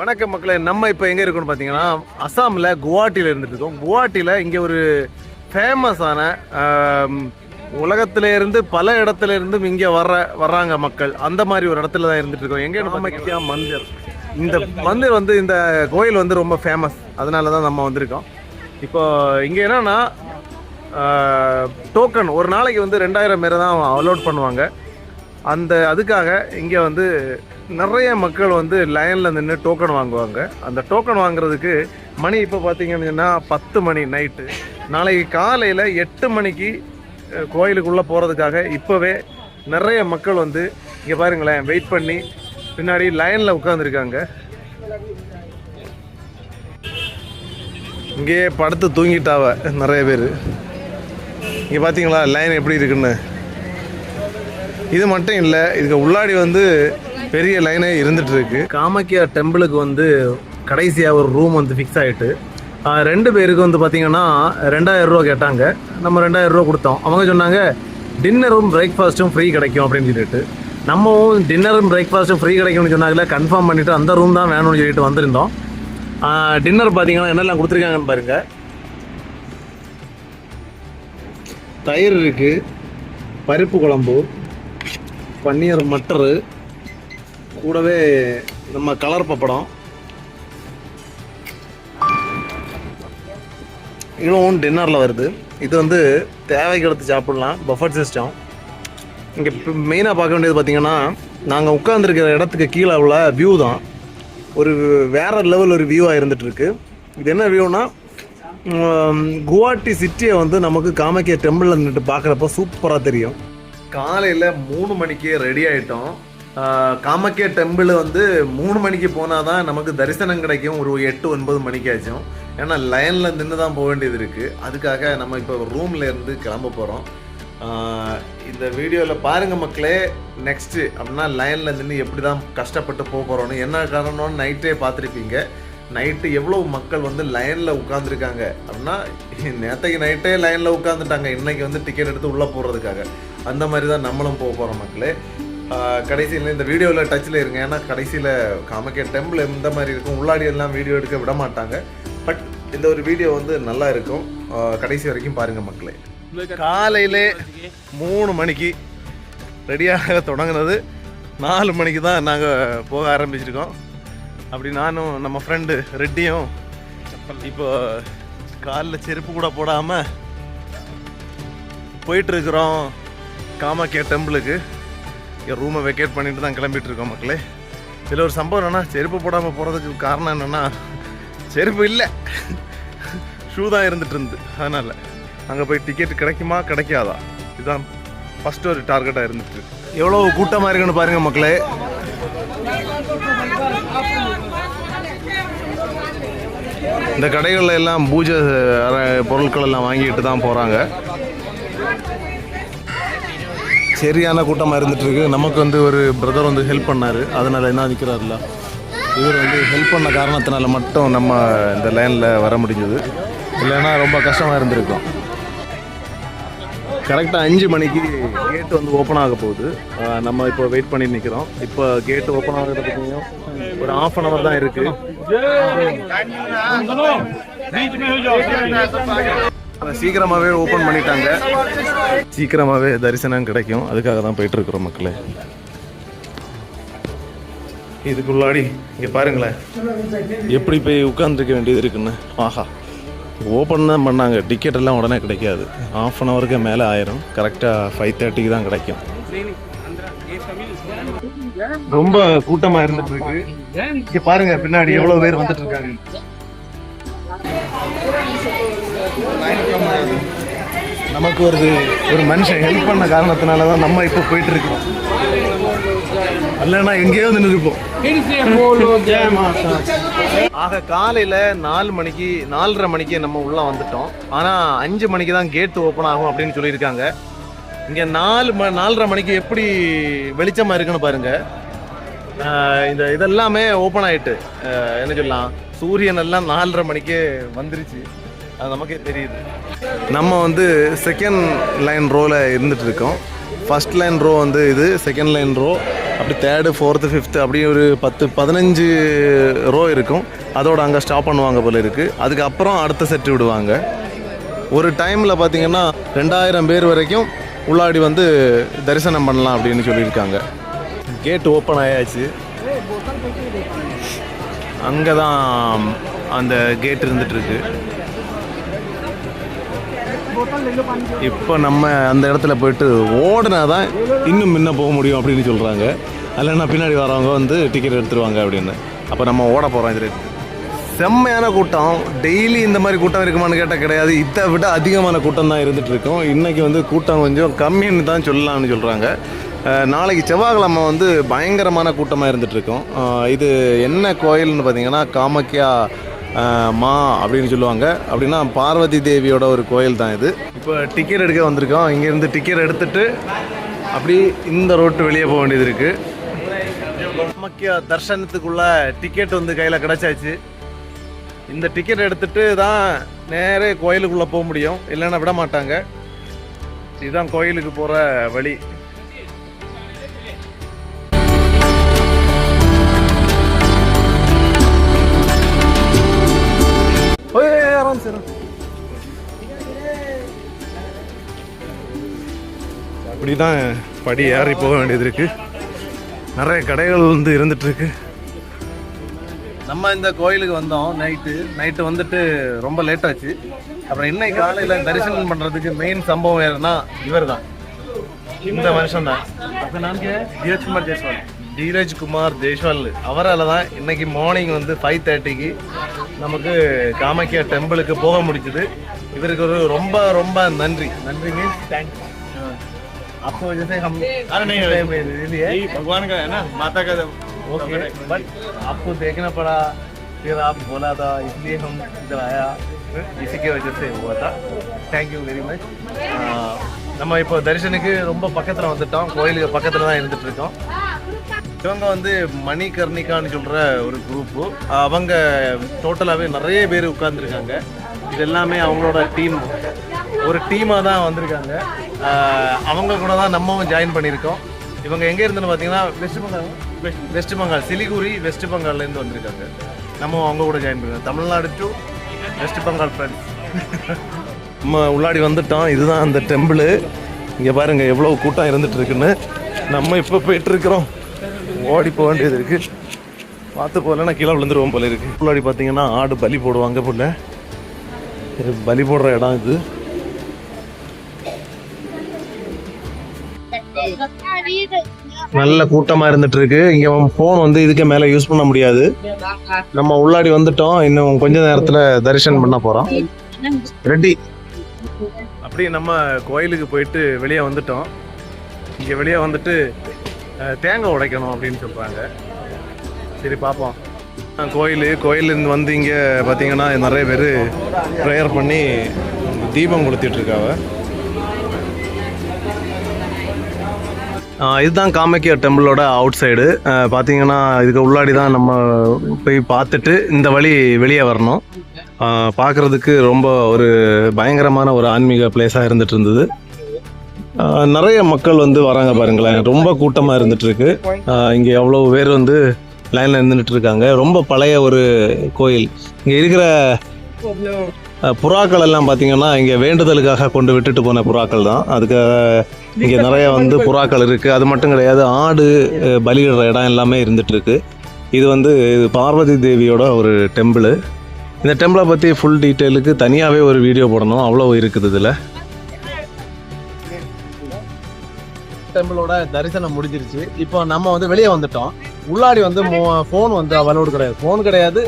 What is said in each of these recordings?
வணக்கம் மக்களே, நம்ம இப்போ எங்கே இருக்கோம்னு பார்த்தீங்கன்னா அசாமில் குவாஹாட்டியில் இருந்துட்டு இருக்கோம். குவாஹாட்டியில் இங்கே ஒரு ஃபேமஸான உலகத்துல இருந்து பல இடத்துல இருந்தும் இங்கே வர்றாங்க மக்கள். அந்த மாதிரி ஒரு இடத்துல தான் இருந்துட்டு இருக்கோம். எங்கே காமாக்கியா மந்திர். இந்த மந்திர் வந்து இந்த கோயில் வந்து ரொம்ப ஃபேமஸ், அதனால தான் நம்ம வந்திருக்கோம். இப்போ இங்கே என்னன்னா டோக்கன் ஒரு நாளைக்கு வந்து 2000 பேரை தான் அலோட் பண்ணுவாங்க. அதுக்காக இங்கே வந்து நிறைய மக்கள் வந்து லைனில் நின்று டோக்கன் வாங்குவாங்க. அந்த டோக்கன் வாங்குறதுக்கு மணி இப்போ பார்த்தீங்கன்னா 10 மணி நைட்டு. நாளைக்கு காலையில் 8 மணிக்கு கோயிலுக்குள்ளே போகிறதுக்காக இப்போவே நிறைய மக்கள் வந்து இங்கே பாருங்களேன் வெயிட் பண்ணி பின்னாடி லைனில் உட்காந்துருக்காங்க. இங்கேயே படுத்து தூங்கிட்டாவ நிறைய பேர். இங்கே பார்த்தீங்களா லைன் எப்படி இருக்குன்னு. இது மட்டும் இல்லை, இதுக்கு உள்ளாடி வந்து பெரிய லைனே இருந்துகிட்ருக்கு. காமாக்கியா டெம்பிளுக்கு வந்து கடைசியாக ஒரு ரூம் வந்து ஃபிக்ஸ் ஆகிட்டு 2 பேருக்கு வந்து பார்த்திங்கன்னா 2000 ரூபா கேட்டாங்க. நம்ம 2000 ரூபா கொடுத்தோம். அவங்க சொன்னாங்க டின்னரும் பிரேக்ஃபாஸ்ட்டும் ஃப்ரீ கிடைக்கும் அப்படின்னு சொல்லிட்டு. நம்மவும் டின்னரும் பிரேக்ஃபாஸ்ட்டும் ஃப்ரீ கிடைக்கும்னு சொன்னாங்களே, கன்ஃபார்ம் பண்ணிவிட்டு அந்த ரூம் தான் வேணும்னு சொல்லிட்டு வந்திருந்தோம். டின்னர் பார்த்தீங்கன்னா என்னெல்லாம் கொடுத்துருக்காங்கன்னு பாருங்கள். தயிர் இருக்குது, பருப்பு குழம்பு, பன்னீர் மட்டரு, கூடவே நம்ம கலர் பப்படம், இதுவும் டின்னரில் வருது. இது வந்து தேவைக்கு எடுத்து சாப்பிட்லாம், பஃபட் சிஸ்டம். இங்கே மெயினாக பார்க்க வேண்டியது பார்த்திங்கன்னா நாங்கள் உட்காந்துருக்கிற இடத்துக்கு கீழே உள்ள வியூ தான். ஒரு வேறு லெவல் ஒரு வியூவாக இருந்துகிட்ருக்கு. இது என்ன வியூனா, குவாஹாட்டி சிட்டியை வந்து நமக்கு காமாக்கியா டெம்பிளில் நின்றுட்டு பார்க்குறப்ப சூப்பராக தெரியும். காலையில் 3 மணிக்கு ரெடி ஆகிட்டோம். காமாக்கியா டெம்பிள் வந்து 3 மணிக்கு போனால் தான் நமக்கு தரிசனம் கிடைக்கும். ஒரு 8-9 மணிக்கு ஆச்சும். ஏன்னா லைனில் நின்று தான் போக வேண்டியது இருக்குது. அதுக்காக நம்ம இப்போ ரூமில் இருந்து கிளம்ப போகிறோம். இந்த வீடியோவில் பாருங்கள் மக்களே. நெக்ஸ்ட்டு அப்படின்னா லைனில் நின்று எப்படி தான் கஷ்டப்பட்டு போக போகிறோன்னு. என்ன காரணம்னு நைட்டே பார்த்துருப்பீங்க. நைட்டு எவ்வளோ மக்கள் வந்து லைனில் உட்காந்துருக்காங்க அப்படின்னா, நேற்றைக்கு நைட்டே லைனில் உட்காந்துட்டாங்க, இன்றைக்கி வந்து டிக்கெட் எடுத்து உள்ளே போகிறதுக்காக. அந்த மாதிரி தான் நம்மளும் போக போகிறோம் மக்களே. கடைசியில் இந்த வீடியோவில் டச்சில் இருங்க. ஏன்னா கடைசியில் காமாக்கியா டெம்பிள் எந்த மாதிரி இருக்கும், உள்ளாடி எல்லாம் வீடியோ எடுக்க விட மாட்டாங்க. பட் இந்த ஒரு வீடியோ வந்து நல்லா இருக்கும். கடைசி வரைக்கும் பாருங்கள் மக்களே. காலையில் 3 மணிக்கு ரெடியாக தொடங்கினது 4 மணிக்கு தான் நாங்கள் போக ஆரம்பிச்சிருக்கோம். அப்படி நானும் நம்ம ஃப்ரெண்டு ரெட்டியும் இப்போ காலில் செருப்பு கூட போடாமல் போயிட்டுருக்குறோம் காமாக்கியா டெம்பிளுக்கு. என் ரூமை வெக்கேட் பண்ணிட்டு தான் கிளம்பிட்டு இருக்கோம் மக்களே. இதில் ஒரு சம்பவம் என்னென்னா, செருப்பு போடாமல் போகிறதுக்கு காரணம் என்னென்னா, செருப்பு இல்லை, ஷூ தான் இருந்துகிட்டு இருந்து. அதனால் அங்கே போய் டிக்கெட் கிடைக்குமா கிடைக்காதா, இதுதான் ஃபஸ்ட்டு ஒரு டார்கெட்டாக இருந்துட்டு. எவ்வளோ கூட்டமாக இருக்குன்னு பாருங்கள் மக்களே. இந்த கடைகளில் எல்லாம் பூஜை பொருட்கள் எல்லாம் வாங்கிட்டு தான் போகிறாங்க. சரியான கூட்டமாக இருந்துகிட்ருக்கு. நமக்கு வந்து ஒரு பிரதர் வந்து ஹெல்ப் பண்ணார். அதனால் என்ன நிற்கிறாருல, இவர் வந்து ஹெல்ப் பண்ண காரணத்தினால மட்டும் நம்ம இந்த லைனில் வர முடிஞ்சது. இல்லைன்னா ரொம்ப கஷ்டமாக இருந்திருக்கும். கரெக்டாக 5 மணிக்கு கேட்டு வந்து ஓப்பன் ஆக போகுது. நம்ம இப்போ வெயிட் பண்ணி நிற்கிறோம். இப்போ கேட்டு ஓப்பன் ஆகிறதுக்கு ஒரு 1/2 hour தான் இருக்குது. சீக்கிரமாகவே ஓப்பன் பண்ணிட்டாங்க. சீக்கிரமாகவே தரிசனம் கிடைக்கும். அதுக்காக தான் போயிட்டுருக்குறோம் மக்களே. இதுக்குள்ளாடி இங்கே பாருங்களேன் எப்படி போய் உட்காந்துருக்க வேண்டியது இருக்குன்னு. ஆஹா, ஓப்பன் தான் பண்ணாங்க. டிக்கெட் எல்லாம் உடனே கிடைக்காது. 1/2 hour மேலே ஆயிரும். கரெக்டாக 5:30 தான் கிடைக்கும். ரொம்ப கூட்டமாக இருந்துட்டு இருக்கு. இங்கே பாருங்க பின்னாடி எவ்வளோ பேர் வந்துட்டு இருக்காங்க. நமக்கு ஒரு மனுஷன் ஹெல்ப் பண்ண காரணத்தினால தான் நம்ம இப்போ போயிட்டு இருக்கோம். இல்லைன்னா எங்கேயோ நின்று இருப்போம். ஆக காலையில் 4:30 மணிக்கு நம்ம உள்ளே வந்துட்டோம். ஆனால் 5 மணிக்கு தான் கேட்டு ஓப்பன் ஆகும் அப்படின்னு சொல்லியிருக்காங்க. இங்கே 4:30 மணிக்கு எப்படி வெளிச்சமாக இருக்குன்னு பாருங்கள். இதெல்லாமே ஓப்பன் ஆகிட்டு என்ன சொல்லலாம், சூரியன் எல்லாம் 4:30 மணிக்கே வந்துருச்சு. அது நமக்கே தெரியுது. நம்ம வந்து செகண்ட் லைன் ரோவில் இருந்துகிட்டு இருக்கோம். ஃபர்ஸ்ட் லைன் ரோ வந்து இது, செகண்ட் லைன் ரோ அப்படி 3rd 4th 5th அப்படி ஒரு 10-15 ரோ இருக்கும். அதோட அங்கே ஸ்டாப் பண்ணுவாங்க போல இருக்குது. அதுக்கப்புறம் அடுத்த செட்டு விடுவாங்க. ஒரு டைமில் பார்த்திங்கன்னா 2000 பேர் வரைக்கும் உள்ளாடி வந்து தரிசனம் பண்ணலாம் அப்படின்னு சொல்லியிருக்காங்க. கேட் ஓப்பன் ஆயாச்சு. அங்கே தான் அந்த கேட் இருந்துகிட்ருக்கு. இப்போ நம்ம அந்த இடத்துல போயிட்டு ஓடினா தான் இன்னும் முன்ன போக முடியும் அப்படின்னு சொல்கிறாங்க. இல்லைன்னா பின்னாடி வரவங்க வந்து டிக்கெட் எடுத்துருவாங்க அப்படின்னு. அப்போ நம்ம ஓட போகிறோம். இது செம்மையான கூட்டம். டெய்லி இந்த மாதிரி கூட்டம் இருக்குமான்னு கேட்டால் கிடையாது. இதை விட அதிகமான கூட்டம் தான் இருந்துகிட்ருக்கோம். இன்றைக்கி வந்து கூட்டம் கொஞ்சம் கம்மின்னு தான் சொல்லலாம்னு சொல்கிறாங்க. நாளைக்கு செவ்வாய்க்கிழமை வந்து பயங்கரமான கூட்டமாக இருந்துகிட்ருக்கோம். இது என்ன கோயில்னு பார்த்தீங்கன்னா காமாக்கியா மா அப்படின்னு சொல்லுவாங்க. அப்படின்னா பார்வதி தேவியோட ஒரு கோயில் தான் இது. இப்போ டிக்கெட் எடுக்க வந்திருக்கோம். இங்கேருந்து டிக்கெட் எடுத்துகிட்டு அப்படி இந்த ரோட்டு வெளியே போக வேண்டியது இருக்குது. காமாக்கியா தர்சனத்துக்குள்ளே டிக்கெட் வந்து கையில் கிடச்சாச்சு. இந்த டிக்கெட் எடுத்துகிட்டு தான் நேரே கோயிலுக்குள்ளே போக முடியும், இல்லைன்னா விட மாட்டாங்க. இதுதான் கோயிலுக்கு போகிற வழி. அப்படிதான் படி ஏறி போக வேண்டியது இருக்கு. நிறைய கடைகள் வந்து இருந்துட்டு இருக்கு. நம்ம இந்த கோயிலுக்கு வந்தோம் நைட்டு வந்துட்டு ரொம்ப லேட் ஆச்சு. அப்புறம் இன்னைக்கு காலையில் தரிசனம் பண்ணுறதுக்கு மெயின் சம்பவம் யாருன்னா இவர் தான், இந்த மனுஷன் தான். அப்போ நான் தீரஜ்குமார் ஜெய்ஸ்வால் அவரால் தான் இன்னைக்கு மார்னிங் வந்து 5:30க்கு நமக்கு காமாக்கியா டெம்பிளுக்கு போக முடிச்சுது. இவருக்கு ஒரு ரொம்ப ரொம்ப நன்றி. Means thanks. आपको वजह से हम भगवान का है ना, माता का ओके, बट आपको देखना पड़ा, फिर आप बोला था इसलिए हम इधर आया, इसी के वजह से हुआ था. Thank you very much. நம்ம இப்போ தரிசனுக்கு ரொம்ப பக்கத்தில் வந்துட்டோம். கோயிலுக்கு பக்கத்தில் தான் இருந்துட்டு இருக்கோம். இவங்க வந்து மணிகர்ணிகான்னு சொல்கிற ஒரு குரூப்பு. அவங்க டோட்டலாகவே நிறைய பேர் உட்கார்ந்துருக்காங்க. இது எல்லாமே அவங்களோட டீம், ஒரு டீமாக தான் வந்திருக்காங்க. அவங்க கூட தான் நம்மவும் ஜாயின் பண்ணியிருக்கோம். இவங்க எங்கே இருந்துன்னு பார்த்தீங்கன்னா வெஸ்ட் பெங்கால் சிலிகுரி வெஸ்ட் பெங்கால்லேருந்து வந்திருக்காங்க. நம்ம அவங்க கூட ஜாயின் பண்ணிருக்கோம். Tamil Nadu to west Bengal friends. நம்ம உள்ளாடி வந்துட்டோம். இதுதான் அந்த டெம்பிள். இங்கே பாருங்கள் எவ்வளோ கூட்டம் இருந்துட்டு இருக்குன்னு. நம்ம இப்போ போயிட்டுருக்குறோம். ஓடி போக வேண்டியது இருக்குது. பார்த்து போகலன்னா கீழே விழுந்துருவோம் போல இருக்குது. உள்ளாடி பார்த்தீங்கன்னா ஆடு பலி போடுவாங்க போல. பலி போடுற இடம் இது. நல்ல கூட்டமா இருந்துட்டு இருக்கு. இங்க போன் வந்து இதுக்கு மேல யூஸ் பண்ண முடியாது. நம்ம உள்ளாடி வந்துட்டோம். இன்னும் கொஞ்ச நேரத்துல தரிசனம் பண்ண போறோம். ரெடி. அப்படியே நம்ம கோயிலுக்கு போயிட்டு வெளியே வந்துட்டோம். இங்க வெளியே வந்துட்டு தேங்காய் உடைக்கணும் அப்படின்னு சொல்றாங்க. சரி பார்ப்போம். கோயிலிருந்து வந்து இங்கே பார்த்தீங்கன்னா நிறைய பேர் ப்ரேயர் பண்ணி தீபம் கொளுத்திட்டு இருக்காங்க. இதுதான் காமாக்கியா டெம்பிளோட அவுட் சைடு. பார்த்தீங்கன்னா இதுக்கு உள்ளாடி தான் நம்ம போய் பார்த்துட்டு இந்த வழி வெளியே வரணும். பார்க்குறதுக்கு ரொம்ப ஒரு பயங்கரமான ஒரு ஆன்மீக பிளேஸாக இருந்துட்டு இருந்தது. நிறைய மக்கள் வந்து வராங்க பாருங்களேன். ரொம்ப கூட்டமாக இருந்துகிட்ருக்கு. இங்கே எவ்வளோ பேர் வந்து லைனில் இருந்துட்டு இருக்காங்க. ரொம்ப பழைய ஒரு கோயில். இங்கே இருக்கிற புறாக்கள் எல்லாம் பார்த்தீங்கன்னா இங்கே வேண்டுதலுக்காக கொண்டு விட்டுட்டு போன புறாக்கள் தான். அதுக்காக இங்கே நிறைய வந்து புறாக்கள் இருக்குது. அது மட்டும் கிடையாது, ஆடு பலியிடுற இடம் எல்லாமே இருந்துகிட்ருக்கு. இது வந்து பார்வதி தேவியோட ஒரு டெம்பிள். இந்த டெம்பிளை பற்றி ஃபுல் டீட்டெயிலுக்கு தனியாகவே ஒரு வீடியோ போடணும், அவ்வளோ இருக்குது இதில். டெம்பிளோட தரிசனம் முடிஞ்சிருச்சு. இப்போ நம்ம வந்து வெளியே வந்துட்டோம். உள்ளாடி வந்து ஃபோன் வந்து அலோடு கிடையாது.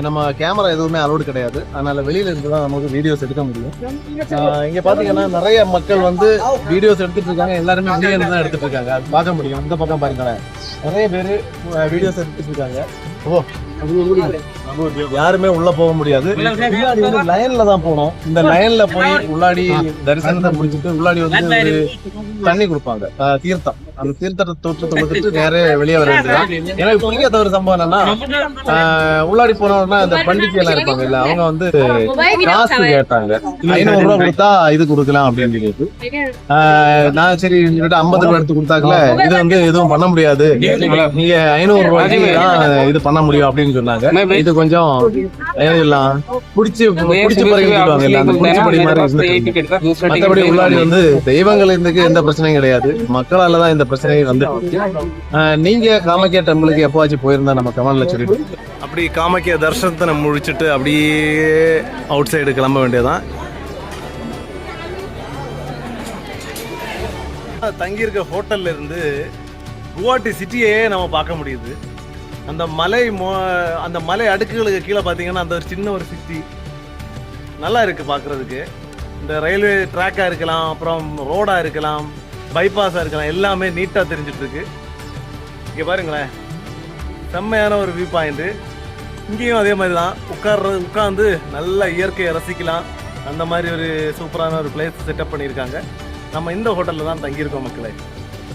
நம்ம கேமரா எதுவுமே அலோடு கிடையாது. அதனால வெளியில இருந்து தான் நமக்கு வீடியோஸ் எடுக்க முடியும். இங்க பாத்தீங்கன்னா நிறைய மக்கள் வந்து வீடியோஸ் எடுத்துட்டு இருக்காங்க. எல்லாருமே வெளியே இருந்து தான் எடுத்துட்டு இருக்காங்க. அது பார்க்க முடியும். இந்த பக்கம் பாருங்களேன், நிறைய பேர் வீடியோஸ் எடுத்துட்டு இருக்காங்க. ஓ யாருமே உள்ள போக முடியாது. முன்னாடி வந்து லைன்ல தான் போனோம். இந்த லைன்ல போய் உள்ளாடி தரிசனத்தை முடிச்சுட்டு உள்ளாடி வந்து ஒரு தண்ணி கொடுப்பாங்க, தீர்த்தம். அந்த தீர்த்தத்தை தோற்றத்தை கொடுத்துட்டு நேரே வெளியே வர வேண்டியதான். எனக்கு பிடிக்காத ஒரு சம்பவம் என்னன்னா, உள்ளாடி போனோம்னா இந்த பண்டிகை எல்லாம் இருப்பாங்க இல்ல, அவங்க வந்து காசு கேட்டாங்க. 500 ரூபாய் கொடுத்தா இது கொடுக்கலாம் அப்படின்னு சொல்லிட்டு நான் சரி 50 ரூபாய் எடுத்து கொடுத்தாக்கல, இது வந்து எதுவும் பண்ண முடியாது, நீங்க 500 ரூபாய்க்கு தான் இது பண்ண முடியும் அப்படின்னு சொன்னாங்க. இது கொஞ்சம் எல்லாம் புடிச்சு சொல்லுவாங்க இல்ல, அந்த புடிச்சபடி மாதிரி. மற்றபடி உள்ளாடி வந்து தெய்வங்கள் இருந்துக்கு எந்த பிரச்சனையும் கிடையாது, மக்களாலதான் இந்த பிரச்சனை வந்து. நீங்க காமாக்கியா டெம்பிளுக்கு எப்பவாச்சும் போயிருந்தா நம்ம கமெண்ட்ல சொல்லிட்டு. அப்படி காமாக்கியா தரிசனத்தை நம்ம முடிச்சுட்டு அப்படியே அவுட் சைடு கிளம்ப வேண்டியதான். தங்கியிருக்க ஹோட்டல்ல இருந்து குவாஹாட்டி சிட்டியே நம்ம பார்க்க முடியுது. அந்த மலை அடுக்குகளுக்கு கீழே பார்த்தீங்கன்னா அந்த ஒரு சின்ன ஒரு சிட்டி நல்லா இருக்கு பார்க்கறதுக்கு. இந்த ரயில்வே ட்ராக்காக இருக்கலாம், அப்புறம் ரோடாக இருக்கலாம், பைபாஸாக இருக்கலாம், எல்லாமே நீட்டாக தெரிஞ்சிட்டு இருக்கு. இங்கே பாருங்களேன், செம்மையான ஒரு வியூ பாயிண்ட்டு. இங்கேயும் அதே மாதிரி தான் உட்காந்து நல்ல இயற்கையை ரசிக்கலாம். அந்த மாதிரி ஒரு சூப்பரான ஒரு பிளேஸ் செட்டப் பண்ணியிருக்காங்க. நம்ம இந்த ஹோட்டலில் தான் தங்கியிருக்கோம் மக்களே.